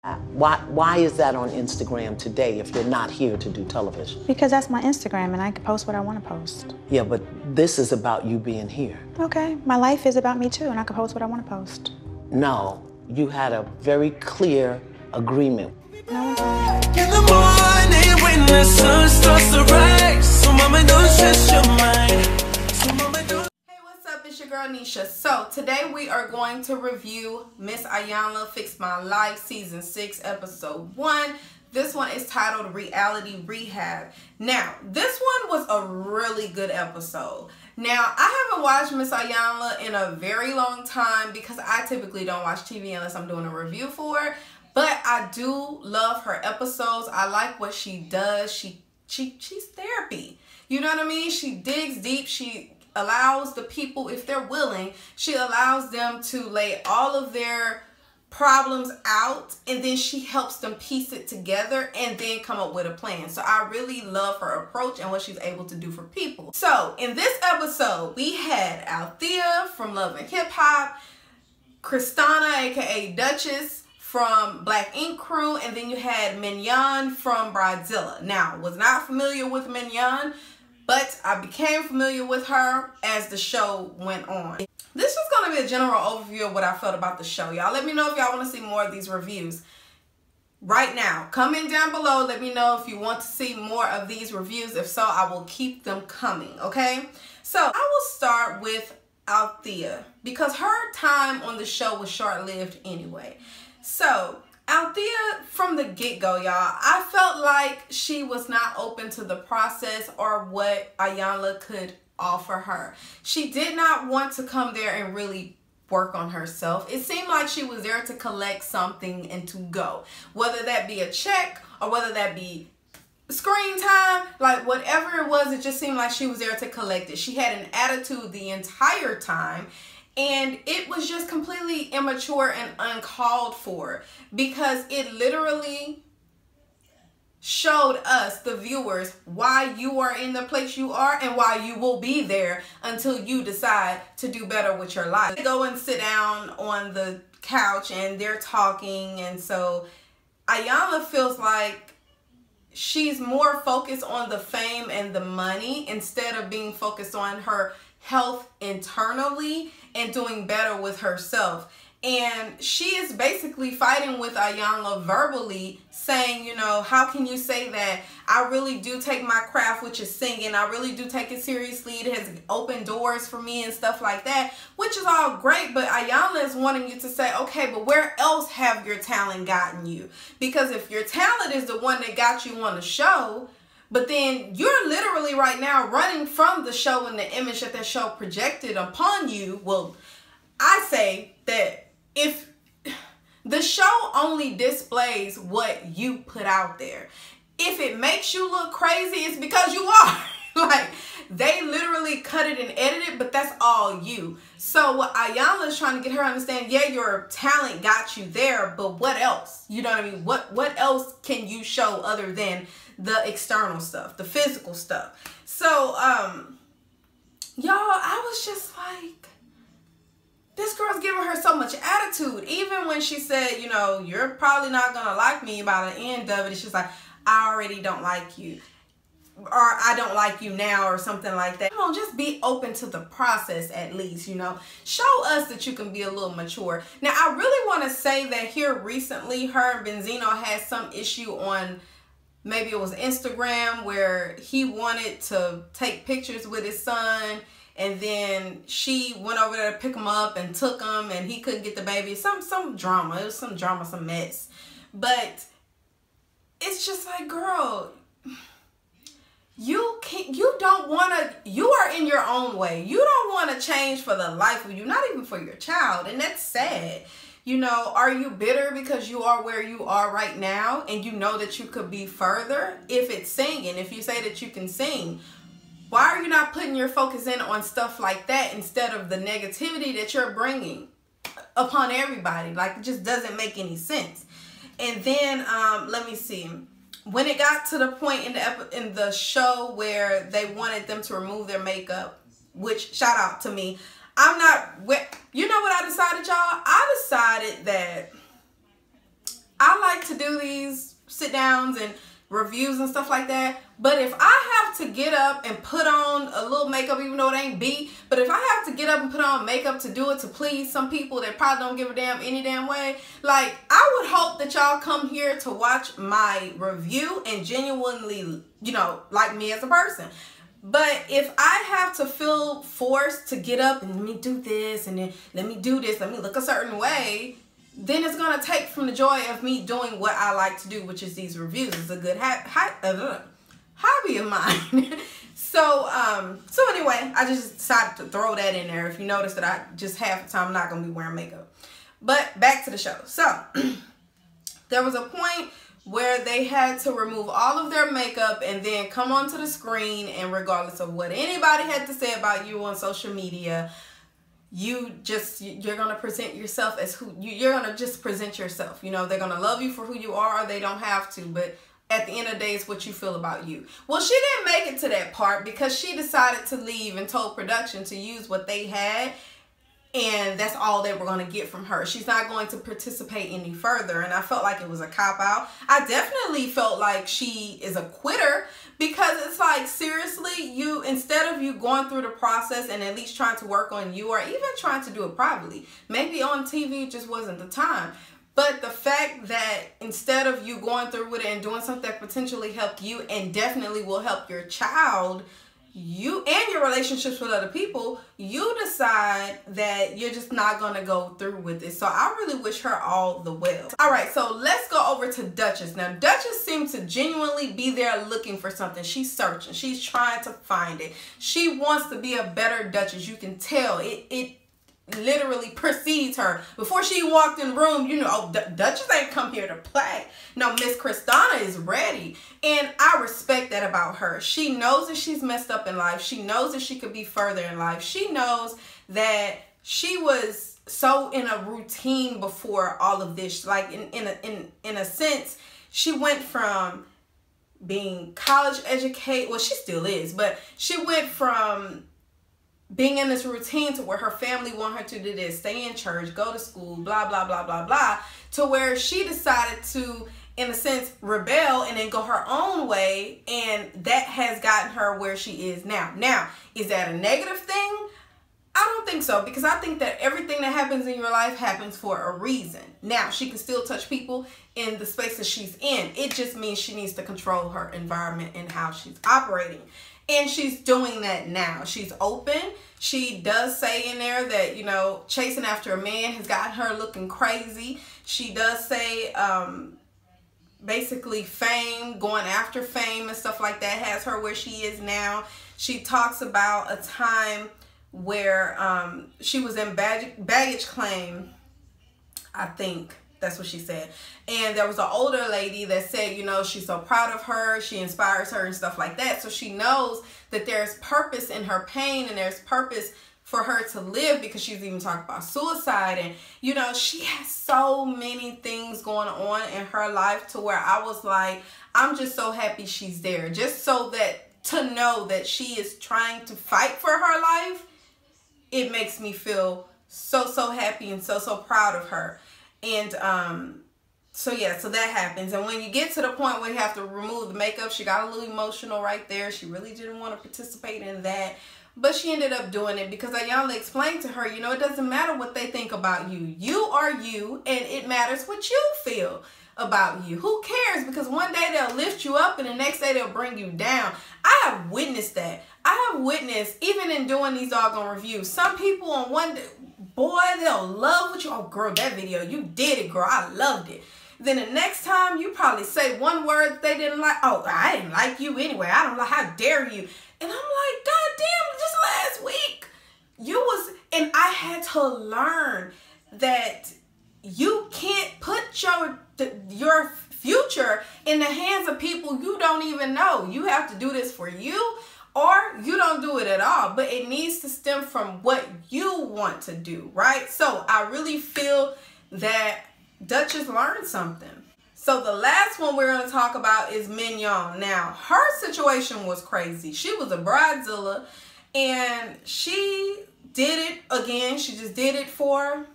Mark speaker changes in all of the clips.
Speaker 1: Why is that on Instagram today if you're not here to do television?
Speaker 2: Because that's my Instagram and I can post what I want to post.
Speaker 1: Yeah, but this is about you being here.
Speaker 2: Okay, my life is about me too and I can post what I want to post.
Speaker 1: No, you had a very clear agreement.
Speaker 2: No.
Speaker 3: In the morning when the sun starts to rise, so mama don't stress your mind.
Speaker 4: It's your girl Nesha. So today we are going to review Miss Iyanla Fix My Life season 6 episode 1. This one is titled Reality Rehab. Now this one was a really good episode. Now I haven't watched Miss Iyanla in a very long time because I typically don't watch TV unless I'm doing a review for it. But I do love her episodes. I like what she does. She's therapy. You know what I mean? She digs deep. She allows the people, if they're willing, she allows them to lay all of their problems out, and then she helps them piece it together and then come up with a plan. So I really love her approach and what she's able to do for people. So in this episode, we had Althea from Love and Hip Hop, Kristana, aka Dutchess, from Black Ink Crew, and then you had Minyon from Bridezillas. Now, was not familiar with Minyon, but I became familiar with her as the show went on. This is going to be a general overview of what I felt about the show. Y'all let me know if y'all want to see more of these reviews. Right now, comment down below. Let me know if you want to see more of these reviews. If so, I will keep them coming, okay? So I will start with Althea because her time on the show was short-lived anyway. So Althea, from the get-go, y'all, I felt like she was not open to the process or what Iyanla could offer her. She did not want to come there and really work on herself. It seemed like she was there to collect something and to go. Whether that be a check or whether that be screen time, like whatever it was, it just seemed like she was there to collect it. She had an attitude the entire time. And it was just completely immature and uncalled for because it literally showed us, the viewers, why you are in the place you are and why you will be there until you decide to do better with your life. They go and sit down on the couch and they're talking, and so Iyanla feels like she's more focused on the fame and the money instead of being focused on her health internally and doing better with herself. And she is basically fighting with Iyanla verbally, saying, you know, how can you say that? I really do take my craft, which is singing, I really do take it seriously. It has opened doors for me and stuff like that, which is all great. But Iyanla is wanting you to say, okay, but where else have your talent gotten you? Because if your talent is the one that got you on the show, but then you're literally right now running from the show and the image that show projected upon you. Well, I say that if the show only displays what you put out there, if it makes you look crazy, it's because you are. Like, they literally cut it and edit it, but that's all you. So what Iyanla is trying to get her to understand, yeah, your talent got you there, but what else? You know what I mean? What else can you show other than the external stuff, the physical stuff? So, y'all, I was just like, this girl's giving her so much attitude. Even when she said, you know, you're probably not gonna like me by the end of it, she's like, I already don't like you, or I don't like you now, or something like that. Come on, just be open to the process at least, you know. Show us that you can be a little mature. Now, I really want to say that here recently, her and Benzino had some issue on, maybe it was Instagram, where he wanted to take pictures with his son, and then she went over there to pick him up and took him, and he couldn't get the baby. Some drama. It was some drama, some mess. But it's just like, girl, you don't want to, you are in your own way. You don't want to change for the life of you, not even for your child. And that's sad. You know, are you bitter because you are where you are right now and you know that you could be further? If it's singing, if you say that you can sing, why are you not putting your focus in on stuff like that instead of the negativity that you're bringing upon everybody? Like, it just doesn't make any sense. And then, let me see. When it got to the point in the show where they wanted them to remove their makeup, which, shout out to me, I'm not, you know what I decided, y'all? I decided that I like to do these sit downs and reviews and stuff like that, but if I have to get up and put on a little makeup, even though it ain't B, but if I have to get up and put on makeup to do it to please some people that probably don't give a damn any damn way, like, I would hope that y'all come here to watch my review and genuinely, you know, like me as a person. But if I have to feel forced to get up and let me do this and then let me do this, let me look a certain way, then it's going to take from the joy of me doing what I like to do, which is these reviews. It's a good hobby of mine. So anyway, I just decided to throw that in there. If you notice that I just half the time I'm not going to be wearing makeup. But back to the show. So there was a point where they had to remove all of their makeup and then come onto the screen, and regardless of what anybody had to say about you on social media, you're gonna present yourself as who you're gonna just present yourself. You know, they're gonna love you for who you are, or they don't have to, but at the end of the day, it's what you feel about you. Well, she didn't make it to that part because she decided to leave and told production to use what they had, and that's all they were going to get from her. She's not going to participate any further, and I felt like it was a cop-out. I definitely felt like she is a quitter, because it's like, seriously, you, instead of you going through the process and at least trying to work on you, or even trying to do it privately, maybe on TV just wasn't the time. But the fact that instead of you going through with it and doing something that potentially help you and definitely will help your child, you and your relationships with other people, you decide that you're just not going to go through with it. So I really wish her all the well. All right, so let's go over to Dutchess. Now, Dutchess seems to genuinely be there looking for something. She's searching. She's trying to find it. She wants to be a better Dutchess. You can tell it literally precedes her. Before she walked in the room, you know, oh, Dutchess ain't come here to play. No, Miss Christina is ready. And I respect that about her. She knows that she's messed up in life. She knows that she could be further in life. She knows that she was so in a routine before all of this. Like in a sense, she went from being college educated, well, she still is, but she went from being in this routine to where her family want her to do this, stay in church, go to school, blah, blah, blah, blah, blah, to where she decided to, in a sense, rebel and then go her own way, and that has gotten her where she is now. Now, is that a negative thing? I don't think so, because I think that everything that happens in your life happens for a reason. Now, she can still touch people in the space that she's in. It just means she needs to control her environment and how she's operating. And she's doing that now. She's open. She does say in there that, you know, chasing after a man has gotten her looking crazy. She does say basically fame, going after fame and stuff like that has her where she is now. She talks about a time where she was in baggage claim, I think. That's what she said. And there was an older lady that said, you know, she's so proud of her. She inspires her and stuff like that. So she knows that there's purpose in her pain and there's purpose for her to live, because she's even talking about suicide. And, you know, she has so many things going on in her life to where I was like, I'm just so happy she's there. Just so that to know that she is trying to fight for her life, it makes me feel so happy and so proud of her. And so yeah, so that happens. And when you get to the point where you have to remove the makeup, she got a little emotional right there. She really didn't want to participate in that, but she ended up doing it because Iyanla explained to her, you know, it doesn't matter what they think about you. You are you, and it matters what you feel about you. Who cares? Because one day they'll lift you up and the next day they'll bring you down. I have witnessed that. I have witnessed, even in doing these doggone reviews, some people on one day, boy, they'll love what you, oh girl, that video, you did it, girl, I loved it. Then the next time you probably say one word they didn't like, oh, I didn't like you anyway, I don't like, how dare you. And I'm like, God damn, just last week you was, and I had to learn that you can't put your future in the hands of people you don't even know. You have to do this for you, or you don't do it at all. But it needs to stem from what you want to do, right? So I really feel that Dutchess learned something. So the last one we're going to talk about is Minyon. Now, her situation was crazy. She was a bridezilla, and she did it again. She just did it for,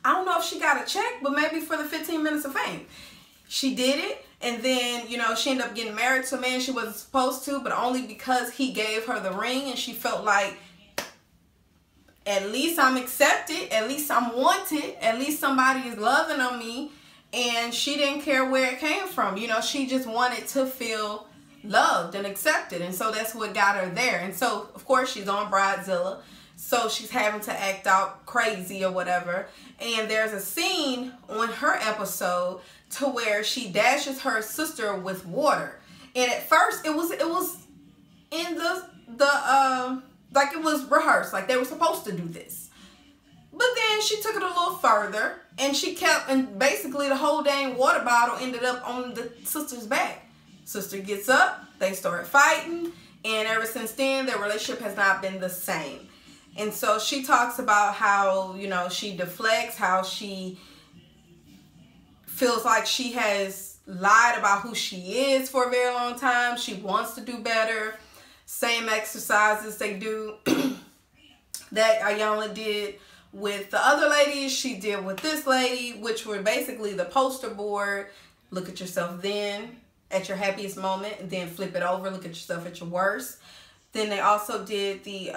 Speaker 4: I don't know if she got a check, but maybe for the 15 minutes of fame. she did it, and then, you know, she ended up getting married to a man she wasn't supposed to, but only because he gave her the ring, and she felt like, at least I'm accepted, at least I'm wanted, at least somebody is loving on me. And she didn't care where it came from. You know, she just wanted to feel loved and accepted. And so that's what got her there. And so, of course, she's on Bridezillas. So she's having to act out crazy or whatever. And there's a scene on her episode to where she dashes her sister with water. And at first, it was in like it was rehearsed. Like they were supposed to do this. But then she took it a little further, and she kept, and basically the whole dang water bottle ended up on the sister's back. Sister gets up, they start fighting, and ever since then, their relationship has not been the same. And so she talks about how, you know, she deflects, how she feels like she has lied about who she is for a very long time. She wants to do better. Same exercises they do that Iyanla did with the other ladies, she did with this lady, which were basically the poster board. Look at yourself then at your happiest moment, and then flip it over, look at yourself at your worst. Then they also did the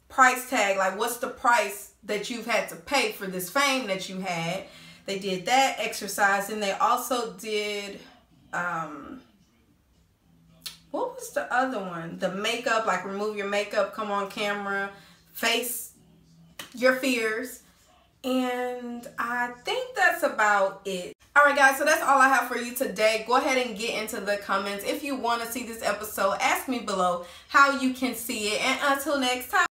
Speaker 4: price tag, like what's the price that you've had to pay for this fame that you had. They did that exercise, and they also did what was the other one? The makeup, like remove your makeup, come on camera, face your fears. And I think that's about it. Alright guys, so that's all I have for you today. Go ahead and get into the comments. If you want to see this episode, ask me below how you can see it. And until next time.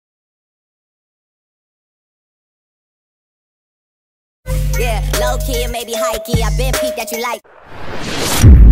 Speaker 5: Yeah, low key and maybe high key. I been peeped that you like.